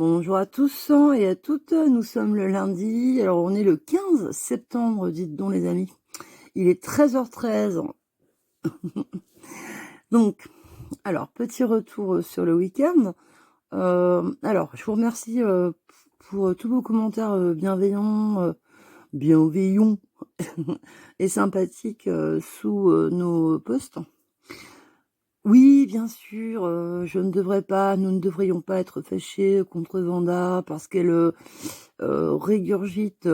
Bonjour à tous et à toutes, nous sommes le lundi, alors on est le 15 septembre, dites donc les amis. Il est 13h13. Donc, alors petit retour sur le week-end. Alors je vous remercie pour tous vos commentaires bienveillants et sympathiques sous nos posts. Oui, bien sûr, nous ne devrions pas être fâchés contre Vanda parce qu'elle régurgite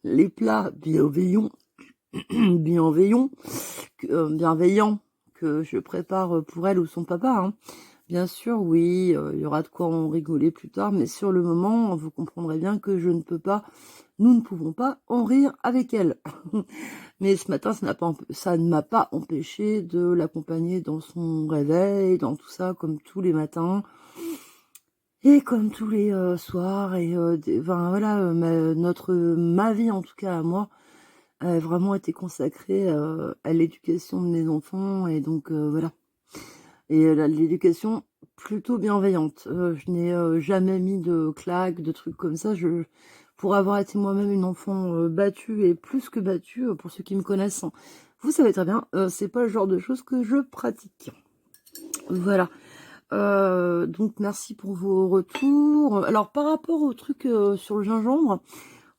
les plats bienveillants, bienveillants que je prépare pour elle ou son papa, hein. Bien sûr, oui, il y aura de quoi en rigoler plus tard, mais sur le moment, vous comprendrez bien que nous ne pouvons pas en rire avec elle. Mais ce matin, ça ne m'a pas empêché de l'accompagner dans son réveil, dans tout ça, comme tous les matins. Et comme tous les soirs, voilà, ma vie en tout cas à moi, a vraiment été consacrée à l'éducation de mes enfants, et donc voilà. Et l'éducation plutôt bienveillante. Je n'ai jamais mis de claques, de trucs comme ça. Pour avoir été moi-même une enfant battue, et plus que battue, pour ceux qui me connaissent, hein, vous savez très bien, c'est pas le genre de choses que je pratique. Voilà. Donc merci pour vos retours. Alors par rapport au truc sur le gingembre,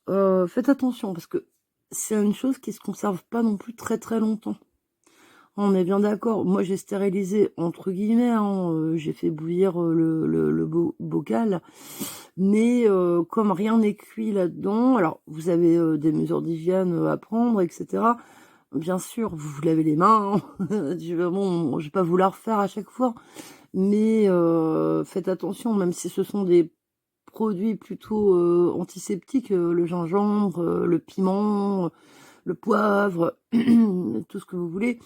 faites attention parce que c'est une chose qui se conserve pas non plus très très longtemps. On est bien d'accord. Moi j'ai stérilisé entre guillemets, hein, j'ai fait bouillir le bocal, mais comme rien n'est cuit là-dedans, alors vous avez des mesures d'hygiène à prendre, etc. Bien sûr, vous vous lavez les mains, hein. Je vais pas vous la refaire à chaque fois. Mais faites attention, même si ce sont des produits plutôt antiseptiques, le gingembre, le piment, le poivre, tout ce que vous voulez.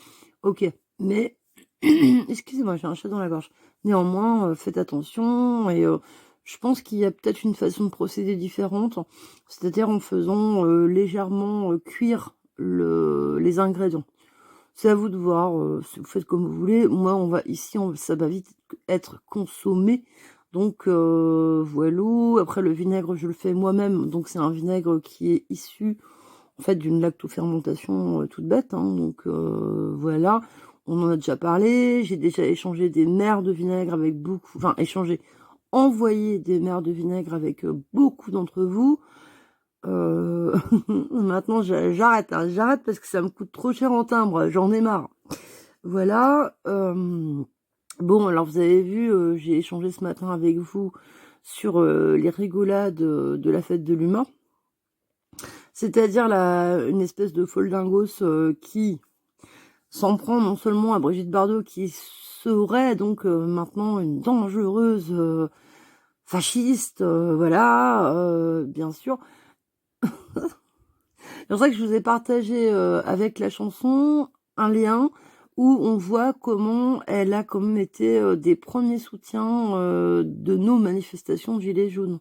Ok, mais excusez-moi, j'ai un chat dans la gorge. Néanmoins, faites attention, et je pense qu'il y a peut-être une façon de procéder différente, c'est-à-dire en faisant légèrement cuire les ingrédients. C'est à vous de voir, si vous faites comme vous voulez. Moi, ça va vite être consommé. Donc, voilà. Après, le vinaigre, je le fais moi-même. Donc, c'est un vinaigre qui est issu, en fait, d'une lactofermentation toute bête, hein. Donc, voilà. On en a déjà parlé. J'ai déjà échangé des merres de vinaigre avec envoyé des merres de vinaigre avec beaucoup d'entre vous. Maintenant j'arrête, hein, j'arrête parce que ça me coûte trop cher en timbre, j'en ai marre. Voilà. Bon, alors vous avez vu, j'ai échangé ce matin avec vous sur les rigolades de la fête de l'humain, c'est-à-dire une espèce de folle dingos qui s'en prend non seulement à Brigitte Bardot, qui serait donc maintenant une dangereuse fasciste, voilà, bien sûr. C'est pour ça que je vous ai partagé avec la chanson un lien où on voit comment elle a quand même été des premiers soutiens de nos manifestations de Gilets jaunes.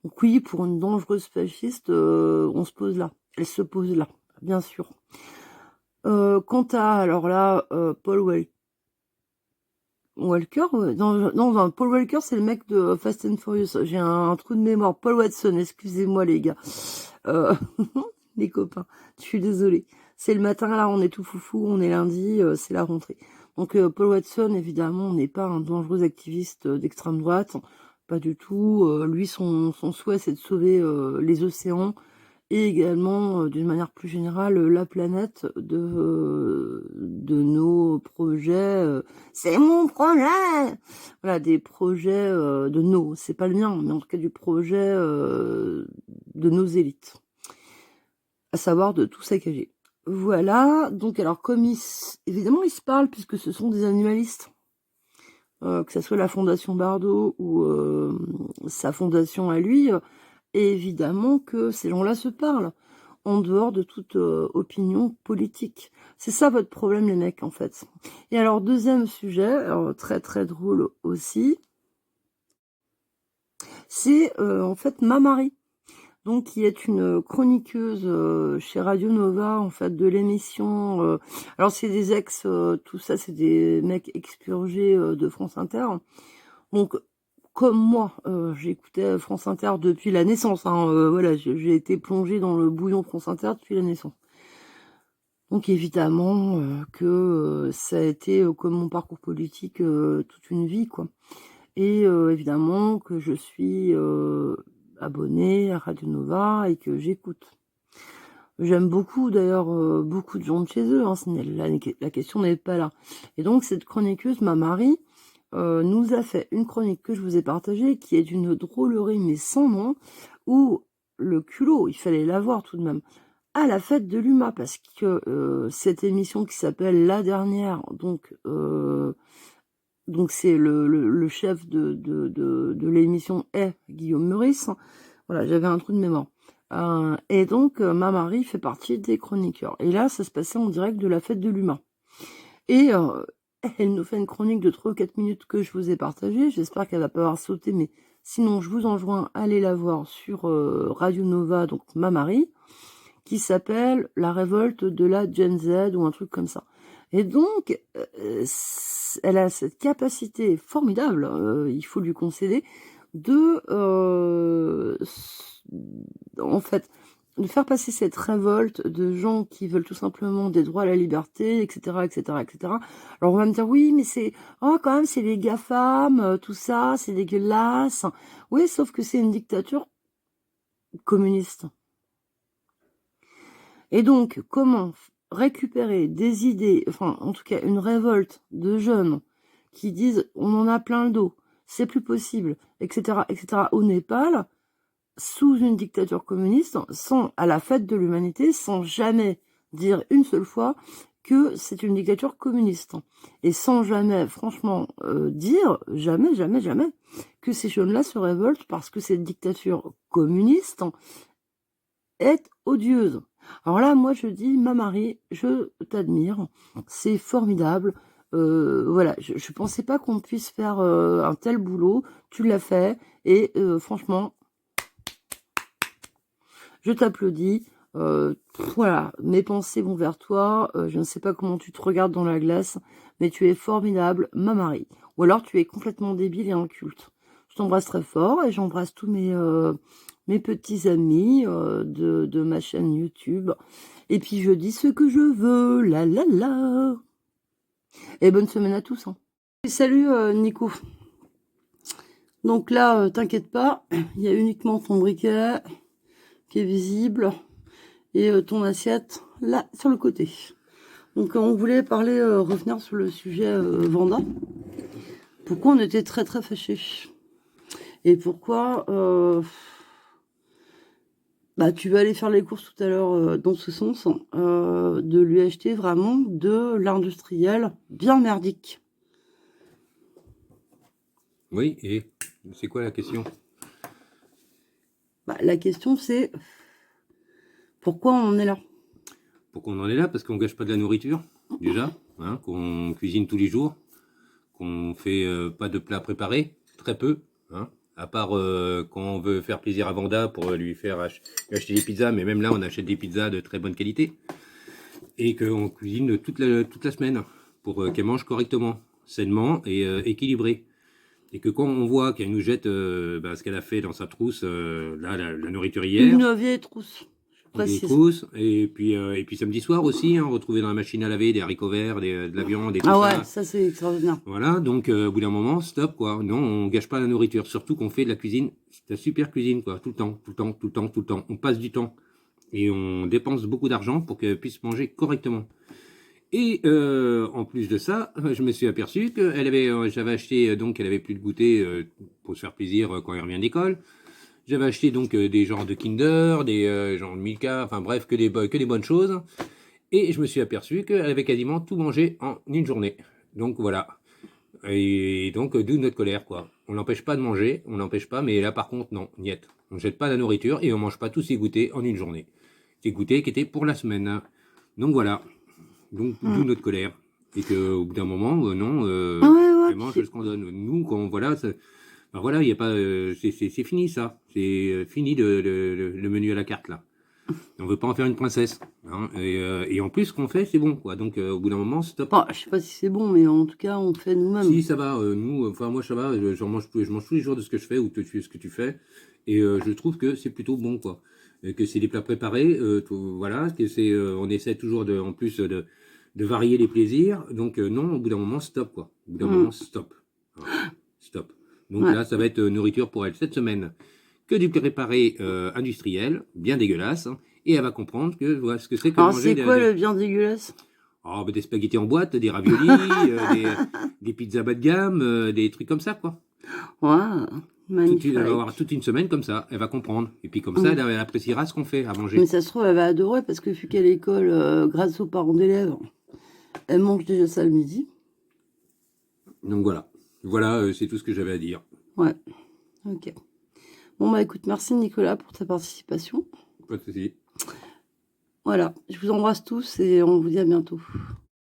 Donc oui, pour une dangereuse fasciste, on se pose là. Elle se pose là, bien sûr. Quant à, alors là, Paul Walker, non, Paul Walker, c'est le mec de Fast and Furious. J'ai un trou de mémoire. Paul Watson, excusez-moi les gars. Les copains, je suis désolée. C'est le matin, là, on est tout foufou, on est lundi, c'est la rentrée. Donc Paul Watson, évidemment, n'est pas un dangereux activiste d'extrême droite, pas du tout. Lui, son souhait, c'est de sauver les océans, et également, d'une manière plus générale, la planète de nos projets. C'est mon projet! Voilà, des projets c'est pas le mien, mais en tout cas du projet de nos élites, à savoir de tout saccager. Voilà, donc alors évidemment ils se parlent puisque ce sont des animalistes, que ce soit la Fondation Bardot ou sa fondation à lui, évidemment que ces gens-là se parlent, en dehors de toute opinion politique. C'est ça votre problème les mecs en fait. Et alors deuxième sujet, alors, très très drôle aussi, c'est en fait ma Marie, donc qui est une chroniqueuse chez Radio Nova, en fait, de l'émission. Alors c'est des tout ça, c'est des mecs expurgés de France Inter. Donc, comme moi, j'écoutais France Inter depuis la naissance, hein, voilà, j'ai été plongée dans le bouillon France Inter depuis la naissance. Donc évidemment que ça a été comme mon parcours politique toute une vie, quoi. Et évidemment que je suis abonnée à Radio Nova et que j'écoute. J'aime beaucoup d'ailleurs beaucoup de gens de chez eux, hein, la question n'est pas là. Et donc cette chroniqueuse, ma Marie, nous a fait une chronique que je vous ai partagée, qui est d'une drôlerie mais sans nom, où le culot, il fallait l'avoir tout de même, à la fête de l'UMA, parce que cette émission qui s'appelle La Dernière, donc c'est le chef de l'émission est Guillaume Meurice. Voilà, j'avais un trou de mémoire. Et donc, ma Marie fait partie des chroniqueurs. Et là, ça se passait en direct de la fête de l'UMA. Et elle nous fait une chronique de 3 ou 4 minutes que je vous ai partagée. J'espère qu'elle va pas avoir sauté, mais sinon, je vous enjoins à aller la voir sur Radio Nova, donc ma Marie, qui s'appelle La révolte de la Gen Z ou un truc comme ça. Et donc, elle a cette capacité formidable, il faut lui concéder, de en fait, de faire passer cette révolte de gens qui veulent tout simplement des droits à la liberté, etc., etc., etc. Alors on va me dire, oui, mais c'est, oh, quand même, c'est les GAFAM, tout ça, c'est dégueulasse. Oui, sauf que c'est une dictature communiste. Et donc, comment récupérer des idées, enfin, en tout cas, une révolte de jeunes qui disent, on en a plein le dos, c'est plus possible, etc., etc., au Népal, sous une dictature communiste, sans, à la fête de l'humanité, sans jamais dire une seule fois que c'est une dictature communiste. Et sans jamais, franchement, dire, jamais, jamais, jamais, que ces jeunes-là se révoltent parce que cette dictature communiste est odieuse. Alors là, moi, je dis, ma Marie, je t'admire, c'est formidable. Voilà, je pensais pas qu'on puisse faire un tel boulot. Tu l'as fait et franchement, je t'applaudis. Voilà, mes pensées vont vers toi. Je ne sais pas comment tu te regardes dans la glace, mais tu es formidable, ma Marie. Ou alors tu es complètement débile et inculte. Je t'embrasse très fort et j'embrasse tous mes petits amis de ma chaîne YouTube. Et puis je dis ce que je veux, la la la. Et bonne semaine à tous. Hein. Et salut Nico. Donc là, t'inquiète pas, il y a uniquement ton briquet qui est visible et ton assiette là sur le côté. Donc on voulait parler, revenir sur le sujet Vanda. Pourquoi on était très très fâchés et pourquoi bah tu vas aller faire les courses tout à l'heure dans ce sens de lui acheter vraiment de l'industriel bien merdique. Oui, et c'est quoi la question? Bah, la question c'est pourquoi on en est là? Pourquoi on en est là? Parce qu'on gâche pas de la nourriture, déjà, hein, qu'on cuisine tous les jours, qu'on fait pas de plats préparés, très peu, hein, à part quand on veut faire plaisir à Vanda pour lui faire acheter des pizzas, mais même là on achète des pizzas de très bonne qualité, et qu'on cuisine toute la semaine pour qu'elle mange correctement, sainement et équilibré. Et que quand on voit qu'elle nous jette ce qu'elle a fait dans sa trousse, là, la nourriture hier. Une vieille trousse. Des trousses, et puis samedi soir aussi, hein, retrouver dans la machine à laver des haricots verts, de la viande et tout ça. Ah ouais, ça c'est extraordinaire. Voilà, donc au bout d'un moment, stop quoi. Non, on gâche pas la nourriture, surtout qu'on fait de la cuisine, c'est de la super cuisine quoi, tout le temps, tout le temps, tout le temps, tout le temps. On passe du temps et on dépense beaucoup d'argent pour qu'elle puisse manger correctement. Et en plus de ça, je me suis aperçu que j'avais acheté donc elle avait plus de goûter pour se faire plaisir quand elle revient d'école. J'avais acheté donc des genres de Kinder, des genres de Milka, enfin bref, que des bonnes choses. Et je me suis aperçu qu'elle avait quasiment tout mangé en une journée. Donc voilà. Et donc d'où notre colère, quoi. On l'empêche pas de manger, on l'empêche pas, mais là par contre, non, niet. On jette pas la nourriture et on mange pas tous ses goûters en une journée. Ces goûters qui étaient pour la semaine. Donc voilà. Donc d'où notre colère. Et qu'au bout d'un moment, non, elle mange ce qu'on donne. Nous, quand voilà, ben voilà, il y a pas, c'est fini ça. C'est fini le menu à la carte là. On veut pas en faire une princesse. Hein. Et en plus, ce qu'on fait, c'est bon, quoi. Donc, au bout d'un moment, stop. Enfin, je sais pas si c'est bon, mais en tout cas, on fait nous-mêmes. Si, ça va. Nous, enfin, moi, ça va. Je mange tous les jours de ce que je fais ou ce que tu fais. Et je trouve que c'est plutôt bon, quoi. Et que c'est des plats préparés, voilà. Que on essaie toujours, en plus, de varier les plaisirs. Donc, non, au bout d'un moment, stop, quoi. Au bout d'un moment, stop. Voilà. Stop. Donc Ouais. là, ça va être nourriture pour elle cette semaine. Que du préparé industriel, bien dégueulasse. Hein, et elle va comprendre que voilà, ce que c'est que Alors, manger c'est quoi le bien dégueulasse? Oh, bah, des spaghettis en boîte, des raviolis, des pizzas bas de gamme, des trucs comme ça, quoi. Ouais, Elle va avoir magnifique. toute une semaine comme ça, elle va comprendre. Et puis comme ça, elle appréciera ce qu'on fait à manger. Mais ça se trouve, elle va adorer parce que vu qu'elle école grâce aux parents d'élèves, elle mange déjà ça le midi. Donc voilà. Voilà, c'est tout ce que j'avais à dire. Ouais, ok. Bon, bah écoute, merci Nicolas pour ta participation. Pas de soucis. Voilà, je vous embrasse tous et on vous dit à bientôt.